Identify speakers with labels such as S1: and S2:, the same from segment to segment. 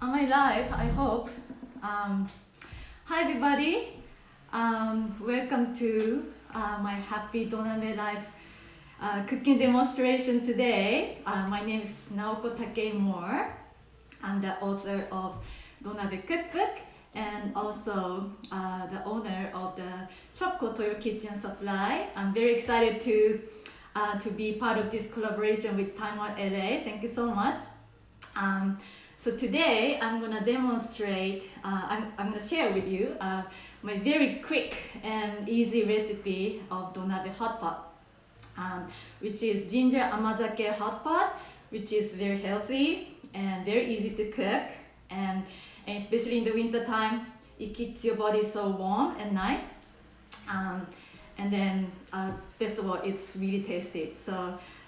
S1: Am I live? I hope. Hi everybody. Welcome to my happy Donabe live cooking demonstration today. My name is Naoko Takei-Moore. I'm the author of Donabe Cookbook and also the owner of the shop called Toyo Kitchen Supply. I'm very excited to be part of this collaboration with Taiwan LA. Thank you so much. So today I'm gonna demonstrate, I'm gonna share with you my very quick and easy recipe of Donabe hot pot, which is ginger Amazake hot pot, which is very healthy and very easy to cook, and especially in the winter time, it keeps your body so warm and nice. And then best of all, it's really tasty.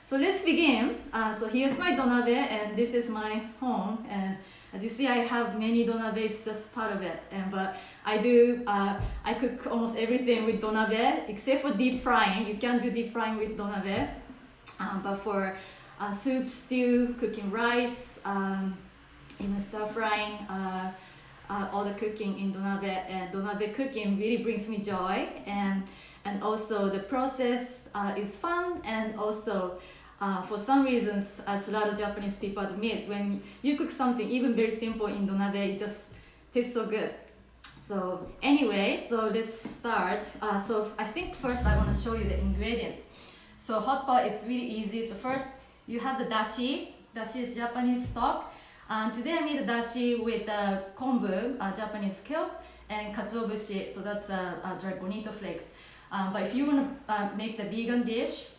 S1: So let's begin. So here's my donabe, and this is my home. And as you see, I have many donabe. It's just part of it. But I cook almost everything with donabe except for deep frying. You can't do deep frying with donabe. But for soup, stew, cooking rice, even stir frying, all the cooking in donabe. And donabe cooking really brings me joy. And also the process is fun, and also for some reasons, as a lot of Japanese people admit, when you cook something even very simple in donabe, it just tastes so good. So anyway, so let's start. So I think first I want to show you the ingredients. So hot pot, it's really easy. So first you have the dashi. Dashi is Japanese stock. Today I made the dashi with kombu, Japanese kelp, and katsuobushi. So that's dry bonito flakes. But if you want to make the vegan dish,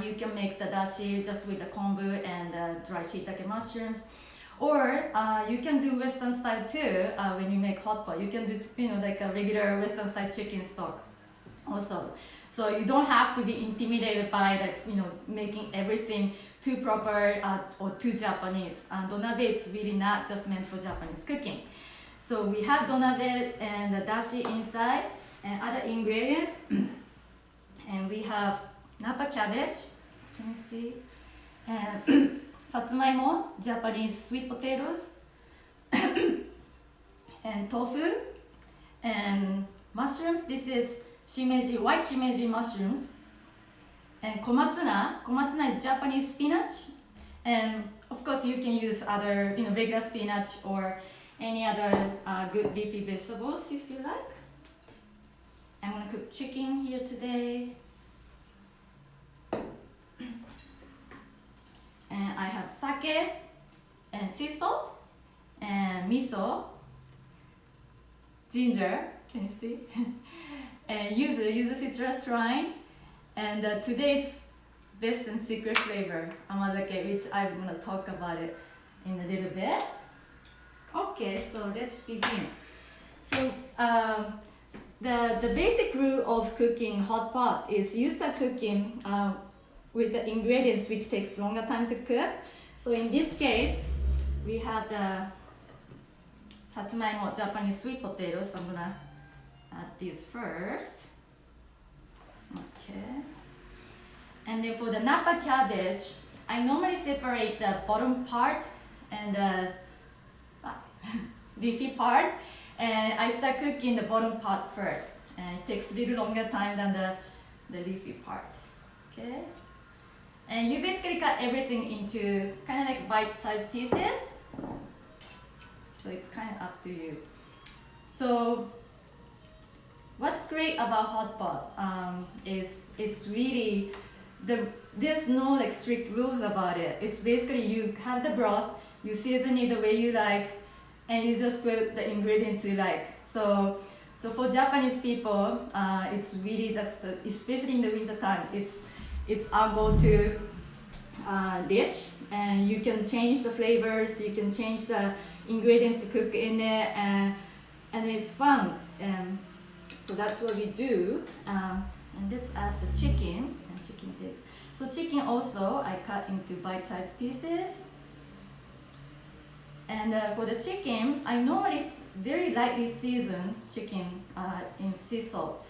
S1: you can make the dashi just with the kombu and dry shiitake mushrooms, or you can do Western style too. When you make hot pot, you can do like a regular Western style chicken stock also. So you don't have to be intimidated by making everything too proper or too Japanese. Donabe is really not just meant for Japanese cooking. So we have donabe and the dashi inside and other ingredients. And we have napa cabbage, can you see? And satsuma-imo, Japanese sweet potatoes. And tofu. And mushrooms, this is shimeji, white shimeji mushrooms. And komatsuna, komatsuna is Japanese spinach. And of course you can use other, regular spinach or any other good leafy vegetables if you like. I'm gonna cook chicken here today. And I have sake and sea salt and miso, ginger, can you see? And yuzu citrus rind, and today's best and secret flavor, amazake, which I'm gonna talk about it in a little bit. Okay, so let's begin. So the basic rule of cooking hot pot is you start cooking with the ingredients which takes longer time to cook. So in this case, we have the satsuma-imo, Japanese sweet potatoes. So I'm gonna add these first. Okay. And then for the napa cabbage, I normally separate the bottom part and the leafy part. And I start cooking the bottom part first. And it takes a little longer time than the leafy part. Okay? And you basically cut everything into kind of like bite-sized pieces. So it's kind of up to you. So what's great about hot pot is it's really, there's no like strict rules about it. It's basically you have the broth, you season it the way you like, and you just put the ingredients you like. So for Japanese people, it's really, especially in the winter time, it's our go-to dish, and you can change the flavors, you can change the ingredients to cook in it, and it's fun. So that's what we do. And let's add the chicken and chicken sticks. So chicken also I cut into bite-sized pieces. And for the chicken, I normally very lightly season chicken in sea salt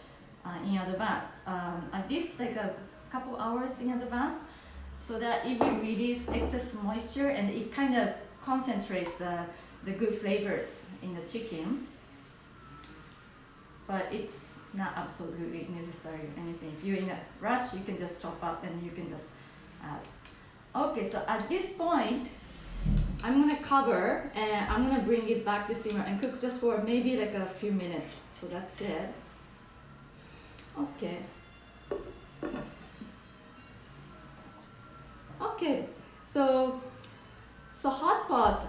S1: in advance, at least like a couple hours in advance, so that it will release excess moisture and it kind of concentrates the the good flavors in the chicken, but it's not absolutely necessary or anything. If you're in a rush, you can just chop up and you can just add. Okay, so at this point, I'm gonna cover and I'm gonna bring it back to simmer and cook just for maybe like a few minutes. So that's it. Okay. Okay, so hot pot.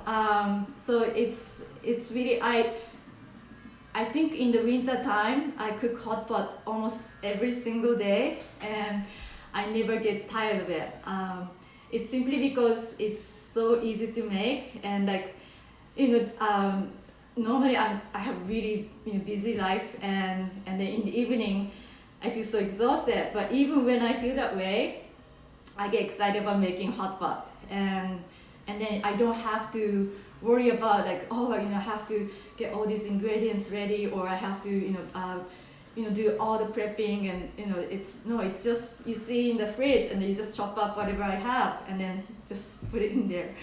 S1: So it's really I think in the winter time I cook hot pot almost every single day, and I never get tired of it. It's simply because it's so easy to make, and like normally I have really busy life, and then in the evening I feel so exhausted. But even when I feel that way, I get excited about making hot pot, and then I don't have to worry about like, oh, I have to get all these ingredients ready, or I have to do all the prepping, and it's just you see in the fridge and then you just chop up whatever I have and then just put it in there.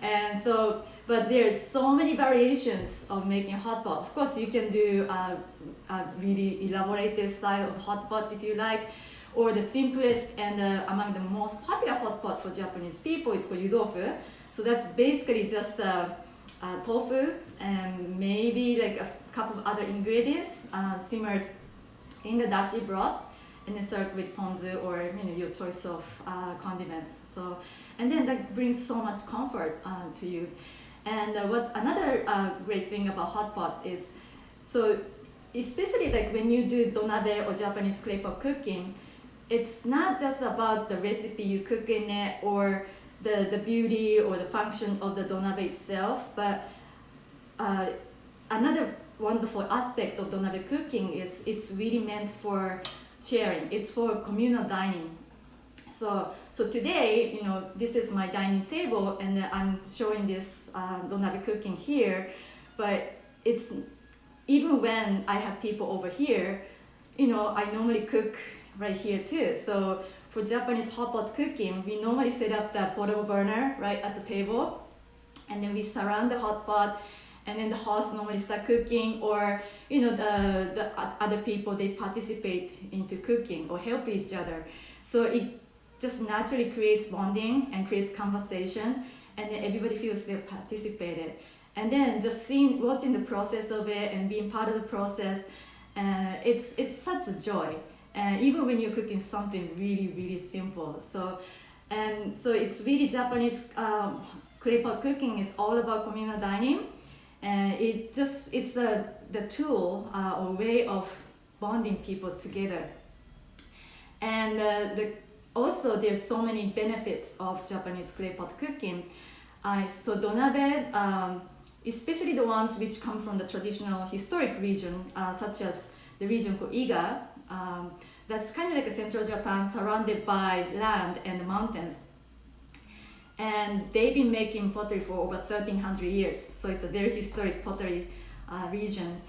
S1: And so, but there's so many variations of making hot pot. Of course, you can do a really elaborated style of hot pot if you like, or the simplest and among the most popular hot pot for Japanese people is called yudofu. So that's basically just tofu and maybe like a couple of other ingredients simmered in the dashi broth, and then served with ponzu or your choice of condiments. So, and then that brings so much comfort to you. And what's another great thing about hot pot is, so especially like when you do donabe or Japanese clay pot cooking, it's not just about the recipe you cook in it or the beauty or the function of the donabe itself, but another wonderful aspect of donabe cooking is it's really meant for sharing. It's for communal dining. So today, this is my dining table, and I'm showing this donabe cooking here. But it's even when I have people over here, I normally cook right here too. So for Japanese hot pot cooking, we normally set up the portable burner right at the table, and then we surround the hot pot, and then the host normally start cooking, or the other people, they participate into cooking or help each other. So it just naturally creates bonding and creates conversation, and then everybody feels they participated. And then just watching the process of it and being part of the process, it's such a joy. And even when you're cooking something really, really simple. So it's really Japanese clay pot cooking. It's all about communal dining, and it's the tool or way of bonding people together. And also there's so many benefits of Japanese clay pot cooking. So donabe, especially the ones which come from the traditional historic region, such as the region called Iga. That's kind of like a central Japan surrounded by land and mountains. And they've been making pottery for over 1,300 years. So it's a very historic pottery region.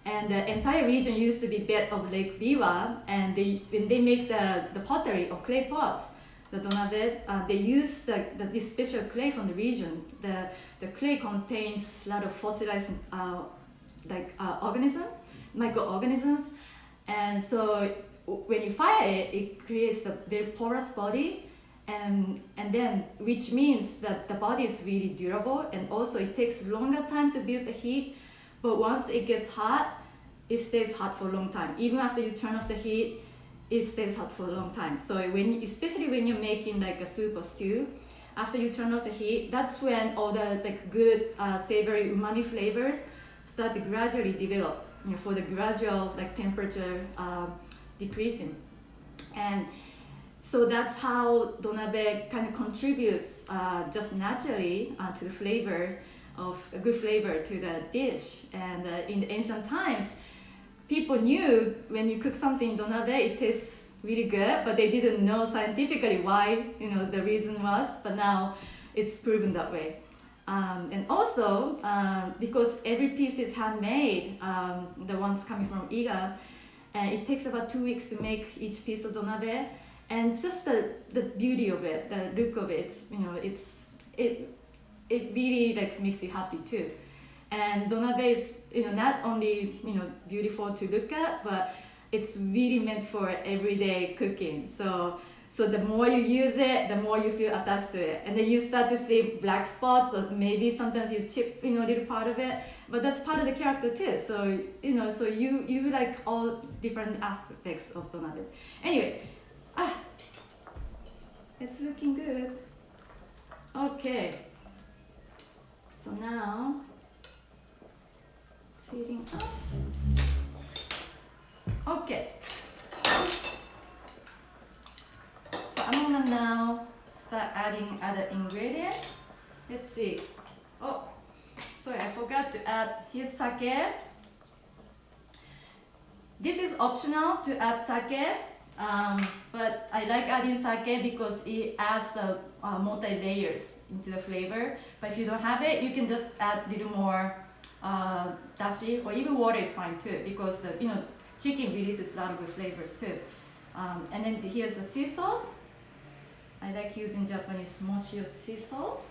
S1: And the entire region used to be bed of Lake Biwa, and when they make the pottery or clay pots, the donabe, they use this special clay from the region. The clay contains a lot of fossilized organisms, microorganisms, and so when you fire it, it creates the very porous body, and then which means that the body is really durable, and also it takes longer time to build the heat, but once it gets hot, it stays hot for a long time. Even after you turn off the heat, it stays hot for a long time. So especially when you're making like a soup or stew, after you turn off the heat, that's when all the good savory umami flavors start to gradually develop, for the gradual temperature decreasing. And so that's how donabe kind of contributes just naturally to the flavor of a good flavor to the dish. And in the ancient times, people knew when you cook something in donabe, it tastes really good, but they didn't know scientifically why, the reason was, but now it's proven that way. And also, because every piece is handmade, the ones coming from Iga, it takes about 2 weeks to make each piece of donabe, and just the beauty of it, the look of it, it really makes you happy too. And donabe is not only beautiful to look at, but it's really meant for everyday cooking. So the more you use it, the more you feel attached to it, and then you start to see black spots, or maybe sometimes you chip a little part of it, but that's part of the character too. So so you like all different aspects of donabe. Anyway, it's looking good. Okay, so now it's heating up. Okay, so I'm gonna now start adding other ingredients. Let's see. Oh, sorry, I forgot to add. Here's sake. This is optional to add sake, but I like adding sake because it adds multi-layers into the flavor. But if you don't have it, you can just add a little more dashi, or even water is fine too, because the chicken releases a lot of good flavors too. And then here's the sea salt. I like using Japanese moshio sea salt.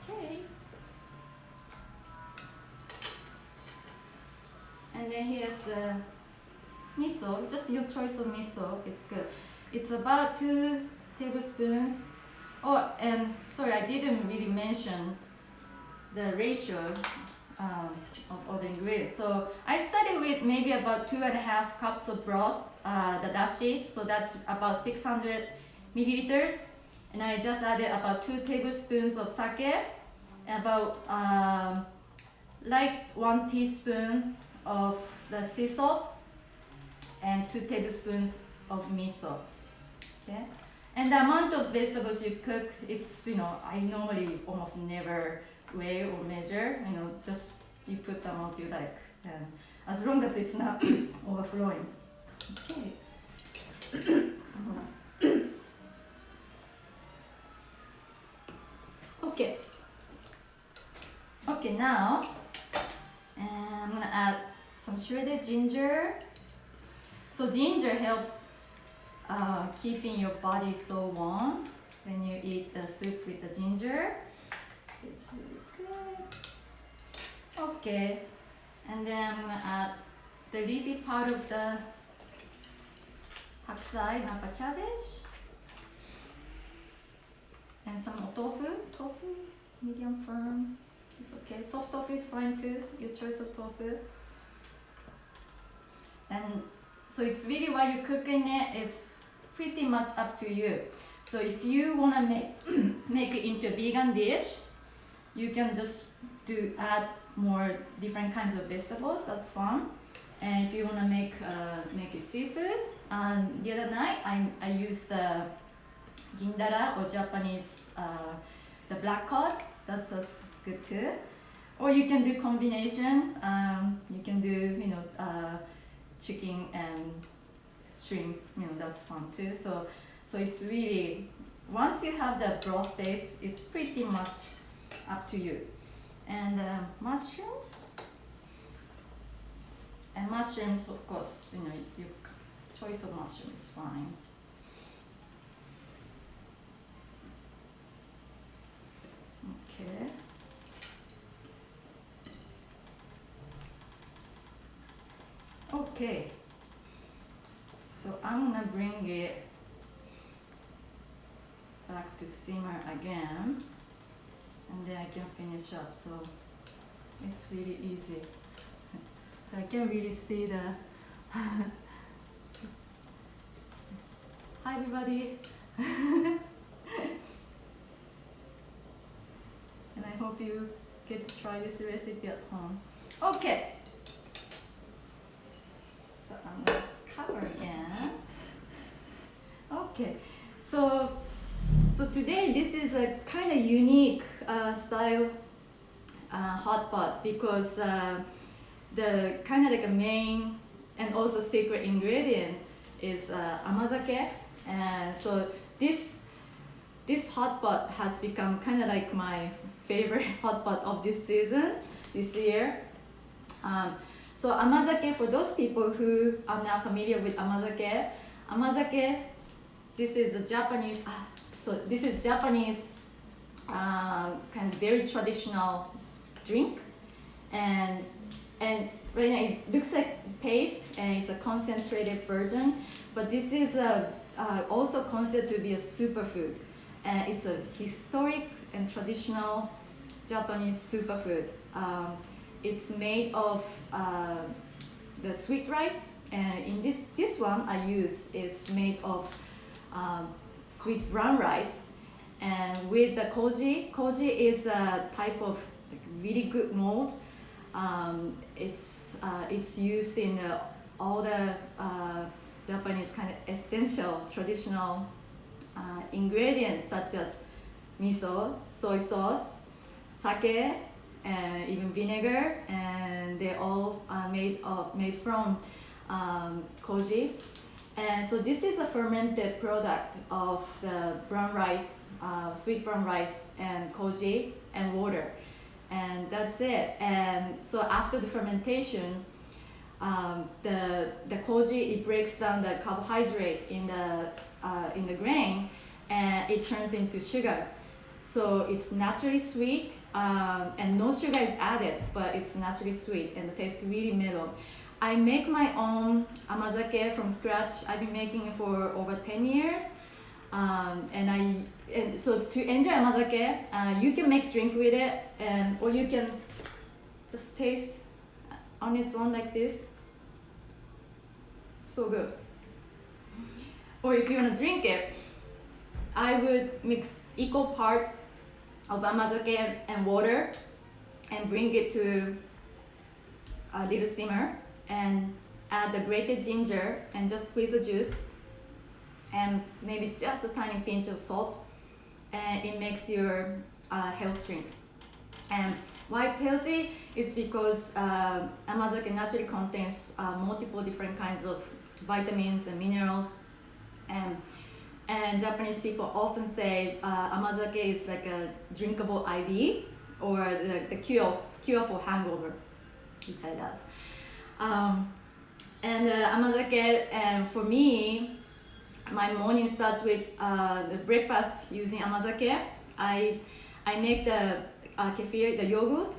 S1: Okay. And then here's the miso, just your choice of miso, it's good. It's about 2 tablespoons. Oh, and sorry, I didn't really mention the ratio of all the ingredients. So I started with maybe about 2.5 cups of broth, the dashi, so that's about 600 milliliters. And I just added about 2 tablespoons of sake, about like 1 teaspoon of the sea salt, and 2 tablespoons of miso. Okay, and the amount of vegetables you cook, it's I normally almost never weigh or measure. Just you put the amount you like, and as long as it's not overflowing. Okay. Okay. Okay, now I'm gonna add some shredded ginger. So ginger helps keeping your body so warm when you eat the soup with the ginger. So it's really good. Okay, and then I'm gonna add the leafy part of the hakusai, napa cabbage, and some tofu, medium firm. It's okay. Soft tofu is fine too. Your choice of tofu. And so it's really while you're cooking it, it's pretty much up to you. So if you wanna make it into a vegan dish, you can just add more different kinds of vegetables. That's fun. And if you wanna make it seafood, the other night I used the gindara, or Japanese the black cod. That's good too. Or you can do combination. You can do chicken and shrimp. That's fun too. So it's really, once you have the broth base, it's pretty much up to you. And mushrooms. And mushrooms, of course, your choice of mushrooms is fine. Okay. Okay. So I'm gonna bring it back to simmer again, and then I can finish up. So it's really easy. So I can really see the Hi everybody. And I hope you get to try this recipe at home. Okay. So I'm gonna cover again. Okay. So today this is a kind of unique style hot pot, because the kind of like a main and also secret ingredient is amazake. And so this hot pot has become kind of like my favorite hot pot of this season, this year. So amazake, for those people who are not familiar with amazake, this is a Japanese. So this is Japanese kind of very traditional drink, and right now it looks like paste and it's a concentrated version, but this is also considered to be a superfood, and it's a historic and traditional Japanese superfood. It's made of the sweet rice, and in this one I use is made of sweet brown rice, and with the koji. Koji is a type of really good mold. It's used in all the Japanese kind of essential traditional ingredients such as miso, soy sauce, sake, and even vinegar, and they're all made from koji. And so this is a fermented product of the brown rice, sweet brown rice, and koji and water, and that's it. And so after the fermentation, the koji, it breaks down the carbohydrate in the grain, and it turns into sugar. So it's naturally sweet, and no sugar is added, but it's naturally sweet and it tastes really mellow. I make my own amazake from scratch. I've been making it for over 10 years. And so to enjoy amazake, you can make drink with it, or you can just taste on its own like this. So good. Or if you want to drink it, I would mix equal parts of amazake and water and bring it to a little simmer and add the grated ginger and just squeeze the juice and maybe just a tiny pinch of salt, and it makes your health drink. And why it's healthy is because amazake naturally contains multiple different kinds of vitamins and minerals, and Japanese people often say amazake is like a drinkable IV, or the cure for hangover, which I love. And amazake, and for me, my morning starts with the breakfast using amazake. I make the kefir, the yogurt,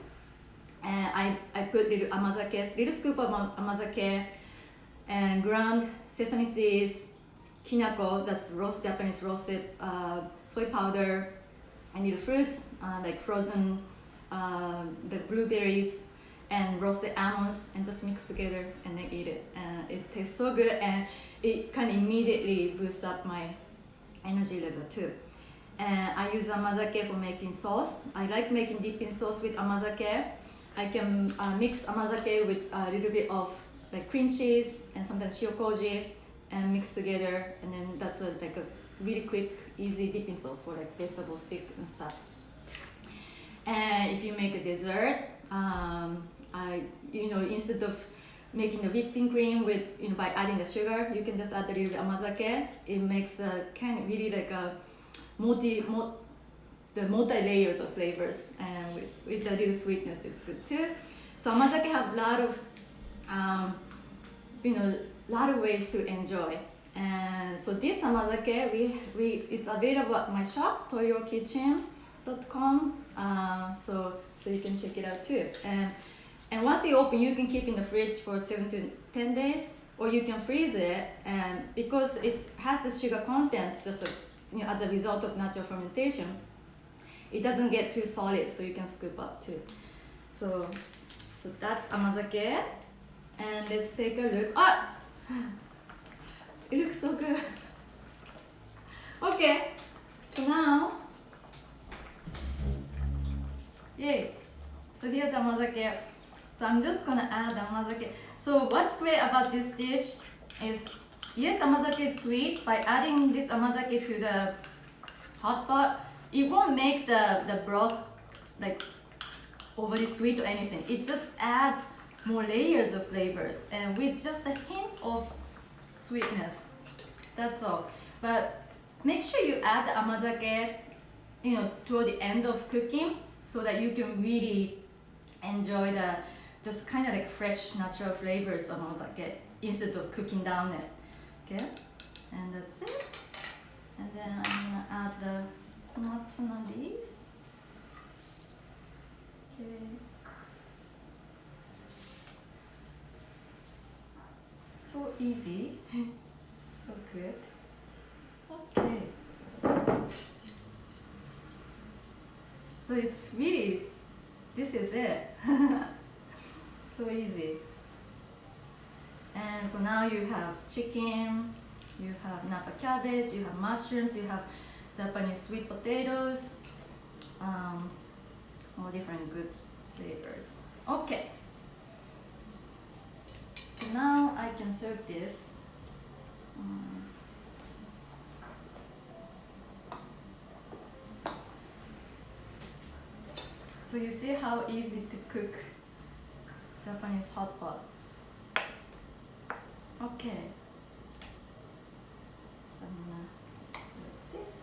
S1: and I put little scoop of amazake, and ground sesame seeds, kinako, that's Japanese roasted soy powder, and little fruits like frozen the blueberries and roasted almonds, and just mix together and then eat it. It tastes so good, and it kind of immediately boosts up my energy level too. And I use amazake for making sauce. I like making dipping sauce with amazake. I can mix amazake with a little bit of like cream cheese and sometimes shiokoji, and mix together, and then that's like a really quick, easy dipping sauce for like vegetable stick and stuff. And if you make a dessert, instead of making the whipping cream with by adding the sugar, you can just add a little bit amazake. It makes a kind of really like a multi layers of flavors, and with a little sweetness, it's good too. So amazake have a lot of lot of ways to enjoy. And so this amazake, it's available at my shop, toyokitchen.com. So you can check it out too. And once you open, you can keep in the fridge for 7 to 10 days, or you can freeze it. And because it has the sugar content, just as a result of natural fermentation, it doesn't get too solid, so you can scoop up too. So that's amazake. And let's take a look. Ah! It looks so good. Okay, so now, yay. So here's amazake. So I'm just gonna add amazake. So what's great about this dish is, yes, amazake is sweet. By adding this amazake to the hot pot, it won't make the broth like overly sweet or anything. It just adds more layers of flavors, and with just a hint of sweetness. That's all. But make sure you add the amazake, toward the end of cooking, so that you can really enjoy the just kind of like fresh natural flavors of amazake instead of cooking down it. Okay, and that's it. And then I'm gonna add the komatsuna leaves. Okay. so easy. So good. Okay. So it's really, this is it. So easy. And so now you have chicken, you have napa cabbage, you have mushrooms, you have Japanese sweet potatoes, all different good flavors. Okay. So now I can serve this. So you see how easy to cook Japanese hot pot. Okay. So I'm gonna serve this.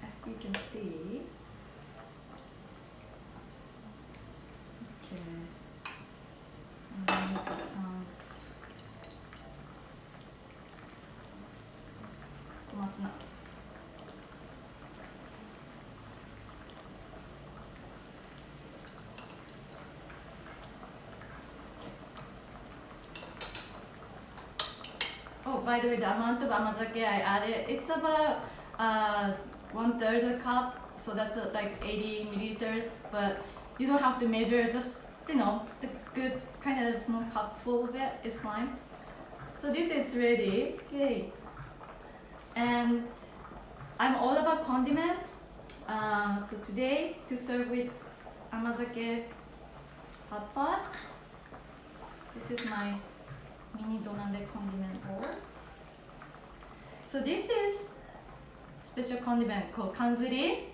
S1: As you can see. Okay. I'm gonna make some tomato. Oh, by the way, the amount of amazake I added, it's about 1/3 cup, so that's like 80 milliliters. But you don't have to measure, just the good kind of small cup full of it is fine. So this is ready. Yay! And I'm all about condiments. So today to serve with amazake hot pot, this is my mini Donabe condiment bowl. So this is special condiment called kanzuri.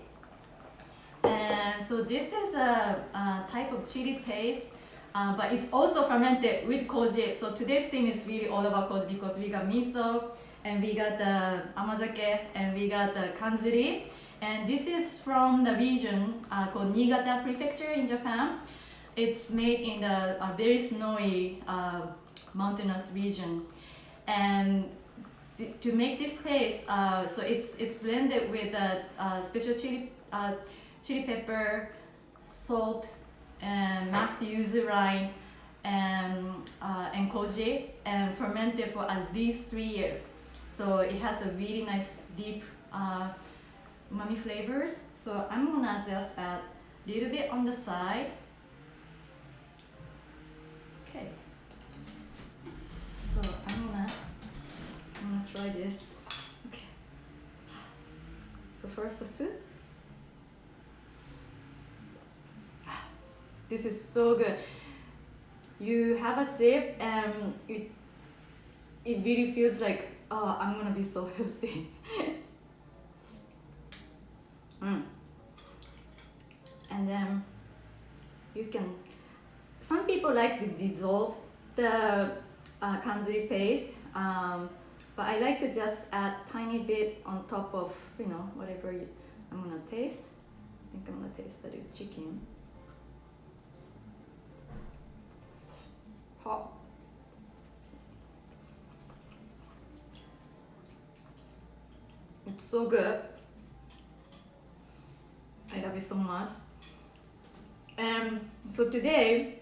S1: And so this is a type of chili paste, but it's also fermented with koji. So today's theme is really all about koji because we got miso, and we got the amazake, and we got the kanzuri. And this is from the region called Niigata Prefecture in Japan. It's made in the very snowy mountainous region. And to make this paste, so it's blended with special chili pepper, salt, and mashed yuzu rind, and koji, and fermented for at least 3 years. So it has a really nice deep umami flavors. So I'm gonna just add a little bit on the side. Okay. So I'm gonna try this. Okay. So first the soup. This is so good. You have a sip and it really feels like, oh, I'm gonna be so healthy. And then you can, some people like to dissolve the kanzuri paste, but I like to just add tiny bit on top of, whatever I'm gonna taste. I think I'm gonna taste the chicken. Hot. It's so good. I love it so much. So today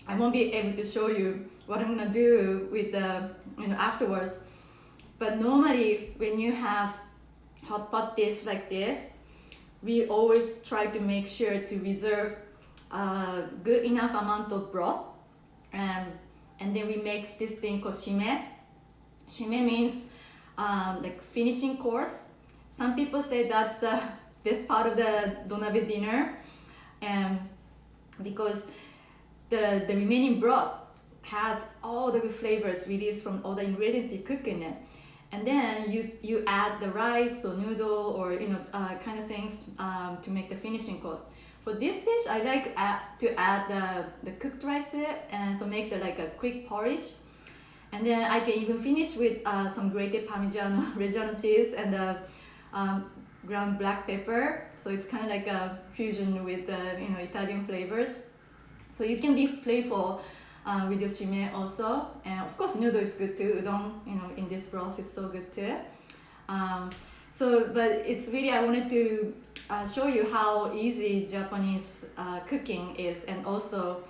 S1: I won't be able to show you what I'm gonna do with the afterwards. But normally when you have hot pot dish like this, we always try to make sure to reserve good enough amount of broth, and then we make this thing called shime. Shime means like finishing course. Some people say that's the best part of the Donabe dinner, because the remaining broth has all the good flavors released from all the ingredients you cook in it. And then you add the rice or noodle or kind of things to make the finishing course. For this dish, I like to add the cooked rice to it, and so make like a quick porridge. And then I can even finish with some grated Parmigiano Reggiano cheese and ground black pepper. So it's kind of like a fusion with Italian flavors. So you can be playful with your shime also, and of course noodle is good too. Udon, in this broth is so good too. But it's really, I wanted to show you how easy Japanese cooking is, and also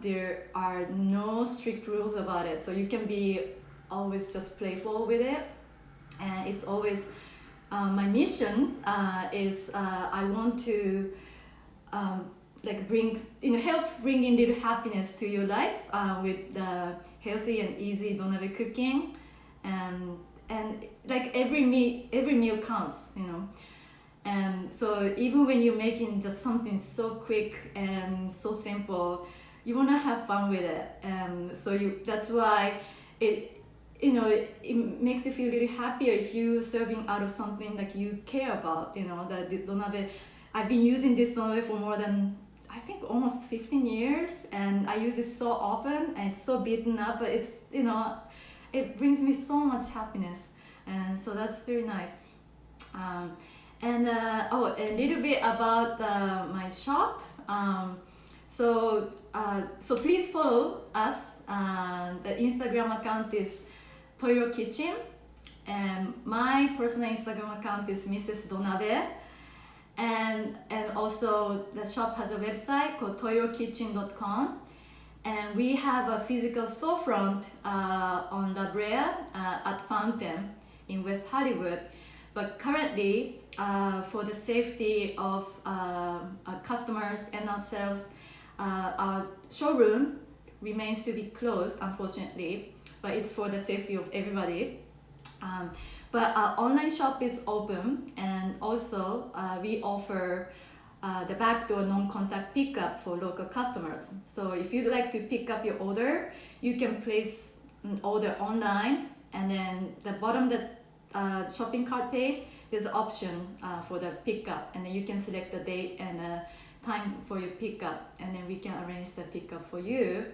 S1: there are no strict rules about it, so you can be always just playful with it. And it's always my mission is I want to like bring, help bring in little happiness to your life with the healthy and easy donabe cooking, and like every meal counts, and so even when you're making just something so quick and so simple, you want to have fun with it, so that's why it makes you feel really happier if you're serving out of something like you care about. The donabe, I've been using this donabe for more than, I think, almost 15 years, and I use it so often, and it's so beaten up, but it's, it brings me so much happiness, and so that's very nice. And a little bit about my shop. So please follow us. The Instagram account is Toyo Kitchen, and my personal Instagram account is Mrs. Donabe, and also the shop has a website called toyokitchen.com, and we have a physical storefront on La Brea at Fountain in West Hollywood. But currently, for the safety of our customers and ourselves, our showroom remains to be closed, unfortunately, but it's for the safety of everybody. But our online shop is open, and also we offer the backdoor non-contact pickup for local customers. So if you'd like to pick up your order, you can place an order online, and then the bottom the shopping cart page, there's an option for the pickup, and then you can select the date and time for your pickup, and then we can arrange the pickup for you.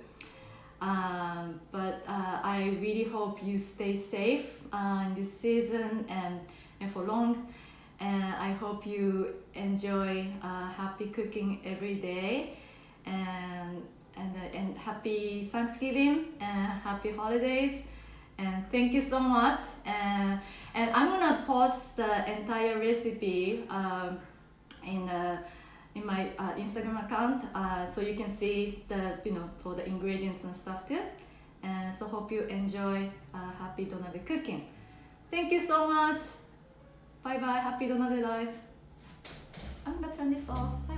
S1: But I really hope you stay safe in this season and for long, and I hope you enjoy happy cooking every day, and happy Thanksgiving and happy holidays, and thank you so much. And I'm gonna post the entire recipe in my Instagram account, so you can see all the ingredients and stuff too. And so hope you enjoy happy donabe cooking. Thank you so much. Bye bye. Happy donabe life. I'm gonna turn this off. Bye.